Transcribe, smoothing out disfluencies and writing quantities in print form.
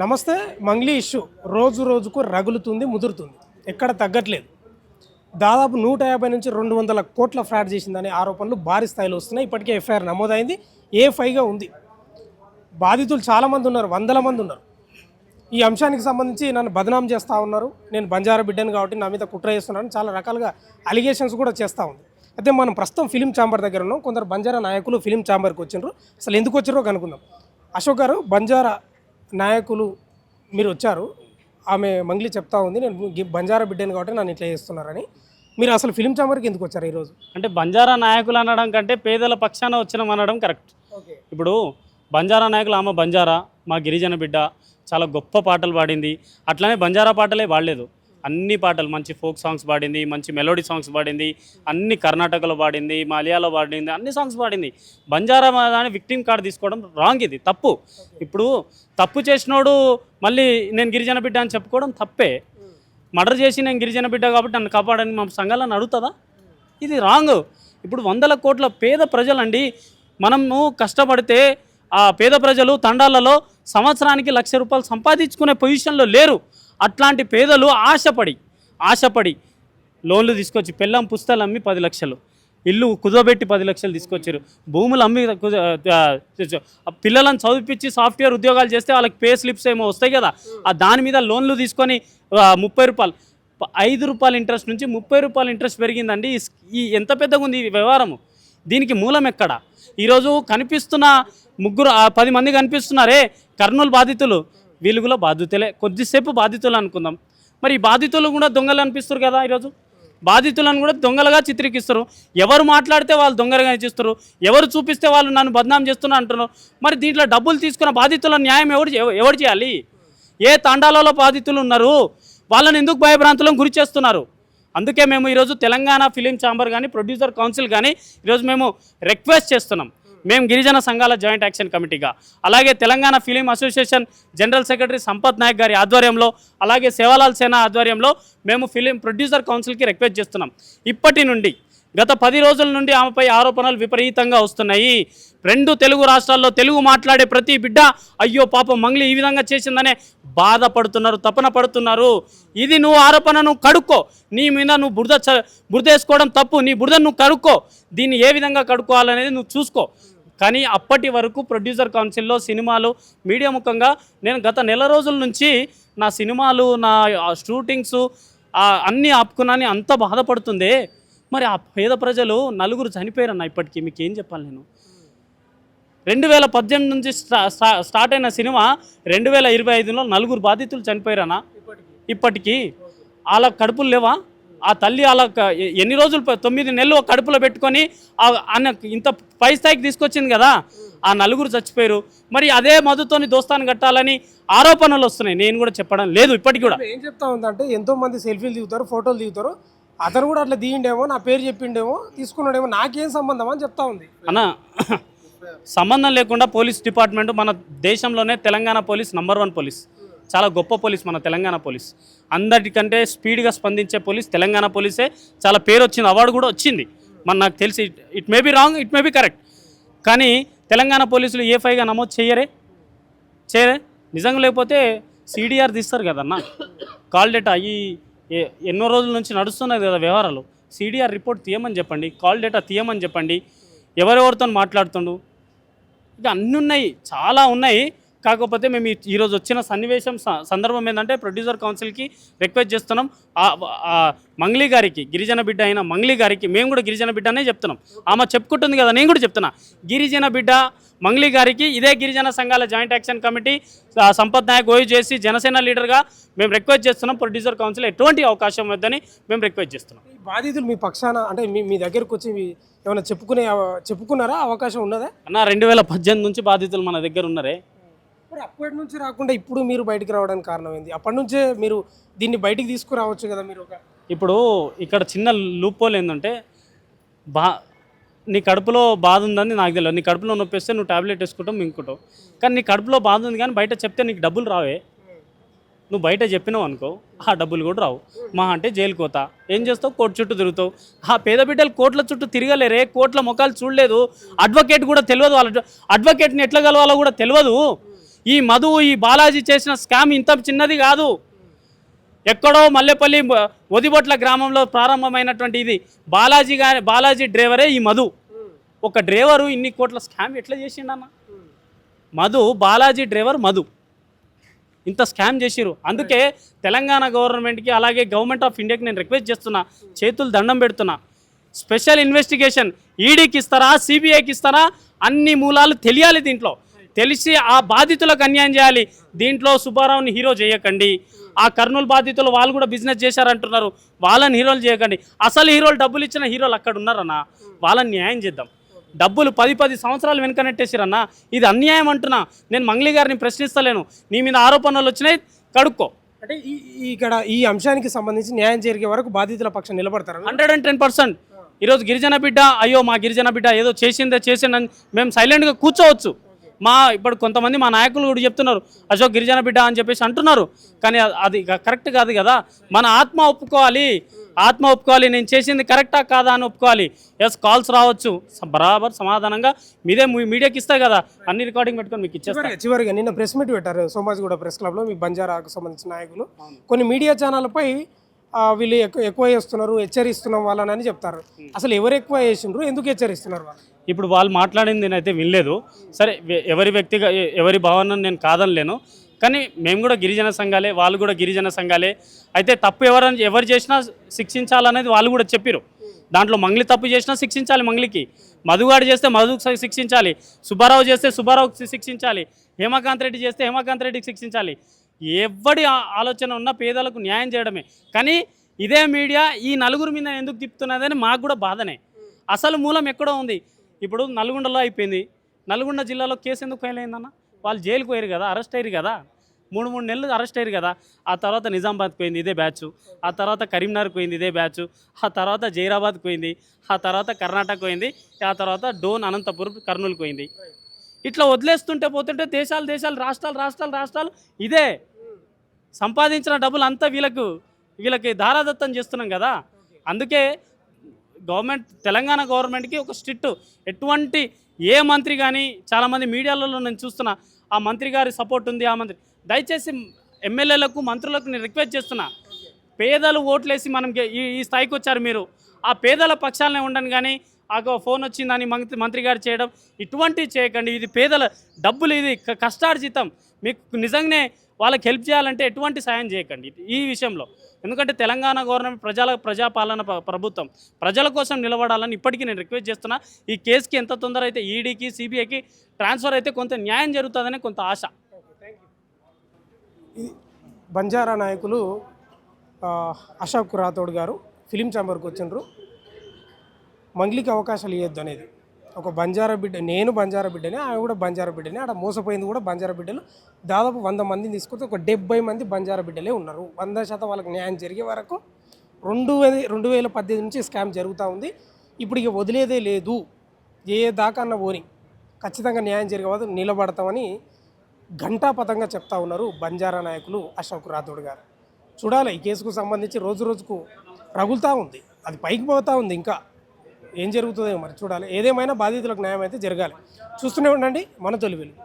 నమస్తే. మంగ్లీ ఇష్యూ రోజు రోజుకు రగులుతుంది, ముదురుతుంది, ఎక్కడ తగ్గట్లేదు. దాదాపు 150 నుంచి 200 కోట్ల ఫ్రాడ్ చేసిందనే ఆరోపణలు భారీ స్థాయిలో వస్తున్నాయి. ఇప్పటికే ఎఫ్ఐఆర్ నమోదైంది, A5గా ఉంది. బాధితులు చాలామంది ఉన్నారు, వందల మంది ఉన్నారు. ఈ అంశానికి సంబంధించి నన్ను బదనాం చేస్తూ ఉన్నారు, నేను బంజారా బిడ్డను కాబట్టి నా మీద కుట్ర చేస్తున్నాను, చాలా రకాలుగా అలిగేషన్స్ కూడా చేస్తూ ఉంది. అయితే మనం ప్రస్తుతం ఫిలిం ఛాంబర్ దగ్గర ఉన్నాం. కొందరు బంజారా నాయకులు ఫిలిం ఛాంబర్కి వచ్చిండ్రు. అసలు ఎందుకు వచ్చారో కనుక్కుందాం. అశోక్ గారు, బంజారా నాయకులు మీరు వచ్చారు, ఆమె మంగ్లీ చెప్తా ఉంది నేను బంజారా బిడ్డను కాబట్టి నన్ను ఇట్లా చేస్తున్నారని. మీరు అసలు ఫిలిం ఛాంబర్కి ఎందుకు వచ్చారు ఈరోజు? అంటే బంజారా నాయకులు అనడం కంటే పేదల పక్షాన వచ్చినాం అనడం కరెక్ట్. ఇప్పుడు బంజారా నాయకులు, ఆమె బంజారా, మా గిరిజన బిడ్డ, చాలా గొప్ప పాటలు పాడింది. అట్లనే బంజారా పాటలే పాడలేదు, అన్ని పాటలు మంచి ఫోక్ సాంగ్స్ పాడింది, మంచి మెలోడీ సాంగ్స్ పాడింది, అన్ని కర్ణాటకలో పాడింది, మలయాళంలో పాడింది, అన్ని సాంగ్స్ పాడింది. బంజారా అని విక్టిమ్ కార్డు తీసుకోవడం రాంగ్, ఇది తప్పు. ఇప్పుడు తప్పు చేసినోడు మళ్ళీ నేను గిరిజన బిడ్డ అని చెప్పుకోవడం తప్పే. మర్డర్ చేసి నేను గిరిజన బిడ్డ కాబట్టి నన్ను కాపాడని మా సంఘాలను అడుగుతుందా? ఇది రాంగ్. ఇప్పుడు 100 కోట్ల పేద ప్రజలండి, మనము కష్టపడితే ఆ పేద ప్రజలు తండాలలో సంవత్సరానికి 1,00,000 రూపాయలు సంపాదించుకునే పొజిషన్లో లేరు. అట్లాంటి పేదలు ఆశపడి లోన్లు తీసుకొచ్చి పెళ్ళం పుస్తకాలు అమ్మి 10 లక్షలు, ఇల్లు కుదబెట్టి 10 లక్షలు తీసుకొచ్చారు, భూములు అమ్మి పిల్లలను చదివించి సాఫ్ట్వేర్ ఉద్యోగాలు చేస్తే వాళ్ళకి పే స్లిప్స్ ఏమో వస్తాయి కదా, దాని మీద లోన్లు తీసుకొని 30 రూపాయలు, 5 రూపాయల ఇంట్రెస్ట్ నుంచి 30 రూపాయల ఇంట్రెస్ట్ పెరిగిందండి. ఈ ఎంత పెద్దగా ఉంది ఈ వ్యవహారము? దీనికి మూలం ఎక్కడ? ఈరోజు కనిపిస్తున్న 10 మంది కనిపిస్తున్నారే కర్నూలు బాధితులు, వీళ్ళు కూడా బాధితులే, కొద్దిసేపు బాధితులు అనుకుందాం. మరి ఈ బాధితులు కూడా దొంగలు అనిపిస్తారు కదా. ఈరోజు బాధితులను కూడా దొంగలుగా చిత్రీకరిస్తారు. ఎవరు మాట్లాడితే వాళ్ళు దొంగలుగా ఇచ్చిస్తారు, ఎవరు చూపిస్తే వాళ్ళు నన్ను బదనాం చేస్తున్నారు అంటున్నారు. మరి దీంట్లో డబ్బులు తీసుకున్న బాధితుల న్యాయం ఎవరు చేయాలి? ఏ తాండాలలో బాధితులు ఉన్నారు, వాళ్ళని ఎందుకు భయభ్రాంతులను గురి చేస్తున్నారు? అందుకే మేము ఈరోజు తెలంగాణ ఫిలిం ఛాంబర్ కానీ ప్రొడ్యూసర్ కౌన్సిల్ కానీ ఈరోజు మేము రిక్వెస్ట్ చేస్తున్నాం. మేము గిరిజన సంఘాల జాయింట్ యాక్షన్ కమిటీగా, అలాగే Telangana film association general secretary Sampath Nayak గారి ఆధ్వర్యంలో, అలాగే సేవాలాల్ సేన ఆధ్వర్యంలో మేము ఫిలిం ప్రొడ్యూసర్ కౌన్సిల్కి రిక్వెస్ట్ చేస్తున్నాం. ఇప్పటి నుండి గత 10 రోజుల నుండి ఆమెపై ఆరోపణలు విపరీతంగా వస్తున్నాయి. 2 తెలుగు రాష్ట్రాల్లో తెలుగు మాట్లాడే ప్రతి బిడ్డ అయ్యో పాపం మంగ్లీ ఈ విధంగా చేసిందనే బాధపడుతున్నారు, తపన పడుతున్నారు. ఇది నువ్వు ఆరోపణను కడుక్కో, నీ మీద నువ్వు బురద వేసుకోవడం తప్పు, నీ బురద నువ్వు కడుక్కో, దీన్ని ఏ విధంగా కడుక్కోవాలనేది నువ్వు చూసుకో. కానీ అప్పటి వరకు ప్రొడ్యూసర్ కౌన్సిల్లో సినిమాలు మీడియా ముఖంగా నేను గత నెల రోజుల నుంచి నా సినిమాలు, నా షూటింగ్స్ అన్నీ ఆపుకున్నాని అంత బాధపడుతుందే. మరి ఆ పేద ప్రజలు 4 చనిపోయారన్న. ఇప్పటికీ మీకు ఏం చెప్పాలి నేను? 2018 నుంచి స్టార్ట్ అయిన సినిమా 2025లో 4 బాధితులు చనిపోయారన్నా. ఇప్పటికీ వాళ్ళ కడుపులు లేవా? ఆ తల్లి అలా ఎన్ని రోజులు 9 నెలలు కడుపులో పెట్టుకొని ఇంత పై స్థాయికి తీసుకొచ్చింది కదా, ఆ 4 చచ్చిపోయారు. మరి అదే మధుతోని దోస్తాన్ని కట్టాలని ఆరోపణలు వస్తున్నాయి. నేను కూడా చెప్పడం లేదు. ఇప్పటికి కూడా ఏం చెప్తా ఉందంటే, ఎంతోమంది సెల్ఫీలు దిగుతారు, ఫోటోలు దిగుతారు, అతను కూడా అట్లా దిగిండేమో, నా పేరు చెప్పిండేమో, తీసుకున్నాడేమో, నాకేం సంబంధం అని చెప్తా ఉంది అన్న. సంబంధం లేకుండా పోలీస్ డిపార్ట్మెంట్ మన దేశంలోనే తెలంగాణ పోలీస్ నంబర్ 1 పోలీస్, చాలా గొప్ప పోలీస్ మన తెలంగాణ పోలీస్. అందరికంటే స్పీడ్గా స్పందించే పోలీస్ తెలంగాణ పోలీసే. చాలా పేరు వచ్చింది, అవార్డు కూడా వచ్చింది. నాకు తెలిసి it may be wrong, it may be correct, కానీ తెలంగాణ పోలీసులు A5గా నమోదు చేయరే. నిజంగా లేకపోతే CDR తీస్తారు కదన్న, కాల్ డేటా. ఎన్నో రోజుల నుంచి నడుస్తున్నది కదా వ్యవహారాలు. CDR రిపోర్ట్ తీయమని చెప్పండి, కాల్ డేటా తీయమని చెప్పండి, ఎవరెవరితో మాట్లాడుతుండు, ఇక అన్నీ ఉన్నాయి, చాలా ఉన్నాయి. కాకపోతే మేము ఈరోజు వచ్చిన సన్నివేశం సందర్భం ఏంటంటే ప్రొడ్యూసర్ కౌన్సిల్కి రిక్వెస్ట్ చేస్తున్నాం. మంగ్లీ గారికి, గిరిజన బిడ్డ అయిన మంగ్లీ గారికి, మేము కూడా గిరిజన బిడ్డ అనే చెప్తున్నాం. ఆమె చెప్పుకుంటుంది కదా, నేను కూడా చెప్తున్నా, గిరిజన బిడ్డ మంగ్లీ గారికి ఇదే గిరిజన సంఘాల joint action committee Sampath Nayak OUJC Janasena లీడర్గా మేము రిక్వెస్ట్ చేస్తున్నాం. ప్రొడ్యూసర్ కౌన్సిల్ ఎటువంటి అవకాశం వద్దని మేము రిక్వెస్ట్ చేస్తున్నాం. బాధితులు మీ పక్షాన అంటే మీ దగ్గరకు వచ్చి ఏమైనా చెప్పుకున్నారా? అవకాశం ఉన్నదా అన్న? 2018 నుంచి బాధితులు మన దగ్గర ఉన్నారే. మరి అప్పటి నుంచి రాకుండా ఇప్పుడు మీరు బయటికి రావడానికి కారణం ఏంది? అప్పటి నుంచే మీరు దీన్ని బయటికి తీసుకురావచ్చు కదా మీరు. ఇప్పుడు ఇక్కడ చిన్న లూపోల్ ఏంటంటే, నీ కడుపులో బాధ ఉందని నాకు తెలియదు. నీ కడుపులో నొప్పి వస్తే నువ్వు టాబ్లెట్ వేసుకుంటావు, మింగుకుంటావు. కానీ నీ కడుపులో బాధ ఉంది కానీ బయట చెప్తే నీకు డబ్బులు రావే. నువ్వు బయట చెప్పినావు అనుకో, ఆ డబ్బులు కూడా రావు. మా అంటే జైలుకి పోతా, ఏం చేస్తావు? కోర్టు చుట్టూ తిరుగుతావు. ఆ పేద బిడ్డలు కోట్ల చుట్టూ తిరగలేరే, కోట్ల ముఖాలు చూడలేదు, అడ్వకేట్ కూడా తెలియదు, వాళ్ళ అడ్వకేట్ని ఎట్లా కలవాలో కూడా తెలియదు. ఈ మధు ఈ బాలాజీ చేసిన స్కామ్ ఇంత చిన్నది కాదు. ఎక్కడో మల్లెపల్లి ఒదిబొట్ల గ్రామంలో ప్రారంభమైనటువంటి ఇది బాలాజీ డ్రైవరే ఈ మధు. ఒక డ్రైవరు ఇన్ని కోట్ల స్కామ్ ఎట్లా చేసిండన్న? బాలాజీ డ్రైవర్ మధు ఇంత స్కామ్ చేసిరు. అందుకే తెలంగాణ గవర్నమెంట్కి అలాగే గవర్నమెంట్ ఆఫ్ ఇండియాకి నేను రిక్వెస్ట్ చేస్తున్నా, చేతులు దండం పెడుతున్నా. స్పెషల్ ఇన్వెస్టిగేషన్ ఈడీకి ఇస్తారా, సిబిఐకి ఇస్తారా, అన్ని మూలాలు తెలియాలి. దీంట్లో తెలిసి ఆ బాధితులకు అన్యాయం చేయాలి. దీంట్లో సుబ్బారావుని హీరో చేయకండి. ఆ కర్నూలు బాధితులు వాళ్ళు కూడా బిజినెస్ చేశారంటున్నారు, వాళ్ళని హీరోలు చేయకండి. అసలు హీరోలు డబ్బులు ఇచ్చిన హీరోలు అక్కడ ఉన్నారన్న, వాళ్ళని న్యాయం చేద్దాం. డబ్బులు 10 సంవత్సరాలు వెనకనెట్టేసిరన్నా, ఇది అన్యాయం అంటున్నా. నేను మంగ్లీ గారిని ప్రశ్నిస్తలేను, నీ మీద ఆరోపణలు వచ్చినాయి కడుక్కో. అంటే ఇక్కడ ఈ అంశానికి సంబంధించి న్యాయం జరిగే వరకు బాధితుల పక్షం నిలబడతారు. 110%. ఈరోజు గిరిజన బిడ్డ, అయ్యో మా గిరిజన బిడ్డ ఏదో చేసిందని మేము సైలెంట్గా కూర్చోవచ్చు. ఇప్పుడు కొంతమంది మా నాయకులు కూడా చెప్తున్నారు అశోక్ గిరిజన బిడ్డ అని చెప్పేసి అంటున్నారు, కానీ అది కరెక్ట్ కాదు కదా. మన ఆత్మ ఒప్పుకోవాలి, నేను చేసింది కరెక్టా కాదా అని ఒప్పుకోవాలి. ఎస్, కాల్స్ రావచ్చు, బరాబర్ సమాధానంగా మీడియాకి ఇస్తాయి కదా, అన్ని రికార్డింగ్ పెట్టుకొని మీకు ఇచ్చేస్తారు. చివరిగా నిన్న ప్రెస్ మీట్ పెట్టారు సోమాజిగూడ ప్రెస్ క్లబ్లో మీ బంజారాకు సంబంధించిన నాయకులు. కొన్ని మీడియా ఛానళ్ళపై వీళ్ళు ఎక్కువ చేస్తున్నారు, హెచ్చరిస్తున్నాం వాళ్ళని చెప్తారు. అసలు ఎవరు ఎక్కువ చేసిండ్రు, ఎందుకు హెచ్చరిస్తున్నారు వాళ్ళు? ఇప్పుడు వాళ్ళు మాట్లాడింది నేనైతే వినలేదు. సరే, ఎవరి భావనను నేను కాదనలేను, కానీ మేము కూడా గిరిజన సంఘాలే, వాళ్ళు కూడా గిరిజన సంఘాలే. అయితే తప్పు ఎవరు చేసినా శిక్షించాలనేది వాళ్ళు కూడా చెప్పారు. దాంట్లో మంగ్లీ తప్పు చేసినా శిక్షించాలి, మంగ్లీకి. మధుగాడు చేస్తే మధుకు శిక్షించాలి, సుబ్బారావు చేస్తే సుబ్బారావుకి శిక్షించాలి, హేమకాంత్ రెడ్డి చేస్తే హేమకాంత్ రెడ్డికి శిక్షించాలి. ఎవడి ఆలోచన ఉన్న పేదలకు న్యాయం చేయడమే. కానీ ఇదే మీడియా ఈ నలుగురు మీద ఎందుకు తిప్పుతున్నదని మాకు కూడా బాధనే. అసలు మూలం ఎక్కడో ఉంది. ఇప్పుడు నల్గొండలో అయిపోయింది, నల్గొండ జిల్లాలో కేసు ఎందుకు ఫైల్ అయిందన్న? వాళ్ళు జైలుకు పోయారు కదా, అరెస్ట్ అయ్యారు కదా, 3 నెలలు అరెస్ట్ అయ్యారు కదా. ఆ తర్వాత నిజామాబాద్కి పోయింది ఇదే బ్యాచ్, ఆ తర్వాత కరీంనగర్కి పోయింది ఇదే బ్యాచ్, ఆ తర్వాత జైరాబాద్కి పోయింది, ఆ తర్వాత కర్ణాటక పోయింది, ఆ తర్వాత డోన్ అనంతపురం కర్నూలుకి పోయింది. ఇట్లా వదిలేస్తుంటే పోతుంటే దేశాలు రాష్ట్రాలు ఇదే సంపాదించిన డబ్బులు అంతా వీళ్ళకి ధారాదత్తం చేస్తున్నాం కదా. అందుకే తెలంగాణ గవర్నమెంట్కి ఒక స్ట్రిక్ట్, ఎటువంటి ఏ మంత్రి కానీ, చాలామంది మీడియాలలో నేను చూస్తున్నా ఆ మంత్రి గారి సపోర్ట్ ఉంది. ఆ మంత్రి దయచేసి ఎమ్మెల్యేలకు మంత్రులకు నేను రిక్వెస్ట్ చేస్తున్నా, పేదలు ఓట్లేసి మనం ఈ స్థాయికి వచ్చారు, మీరు ఆ పేదల పక్షాలనే ఉండండి. కానీ ఆ ఫోన్ వచ్చిందని మంత్రి గారు చేయడం ఇటువంటివి చేయకండి. ఇది పేదల డబ్బులు, ఇది కష్టార్జితం. మీకు నిజంగానే వాళ్ళకి హెల్ప్ చేయాలంటే ఎటువంటి సాయం చేయకండి ఈ విషయంలో. ఎందుకంటే తెలంగాణ గవర్నమెంట్ ప్రజాపాలన ప్రభుత్వం, ప్రజల కోసం నిలబడాలని ఇప్పటికీ నేను రిక్వెస్ట్ చేస్తున్నా. ఈ కేసుకి ఎంత తొందర అయితే ఈడీకి సిబిఐకి ట్రాన్స్ఫర్ అయితే కొంత న్యాయం జరుగుతుందని కొంత ఆశ. బంజారా నాయకులు అశోక్ రాథోడ్ గారు ఫిలిం ఛాంబర్కి వచ్చిండ్రు. మంగ్లీకి అవకాశాలు ఇవ్వద్దు అనేది ఒక బంజారా బిడ్డ, నేను బంజారా బిడ్డనే, ఆమె కూడా బంజారా బిడ్డనే. ఆడ మోసపోయింది కూడా బంజారా బిడ్డలు. దాదాపు 100 మందిని తీసుకొస్తే ఒక 70 మంది బంజారా బిడ్డలే ఉన్నారు. 100% వాళ్ళకి న్యాయం జరిగే వరకు 2018 నుంచి స్కామ్ జరుగుతూ ఉంది. ఇప్పుడు ఇక వదిలేదే లేదు, ఏ దాకా అన్న పోని ఖచ్చితంగా న్యాయం జరిగే వరకు నిలబడతామని ఘంటాపథంగా చెప్తా ఉన్నారు బంజారా నాయకులు అశోక్ రాథోడ్ గారు. చూడాలి, ఈ కేసుకు సంబంధించి రోజుకు రగులుతూ ఉంది, అది పైకి పోతూ ఉంది. ఇంకా ఏం జరుగుతుందో మరి చూడాలి. ఏదేమైనా బాధితులకు న్యాయం అయితే జరగాలి. చూస్తూనే ఉండండి మన తొలి వెలుగు.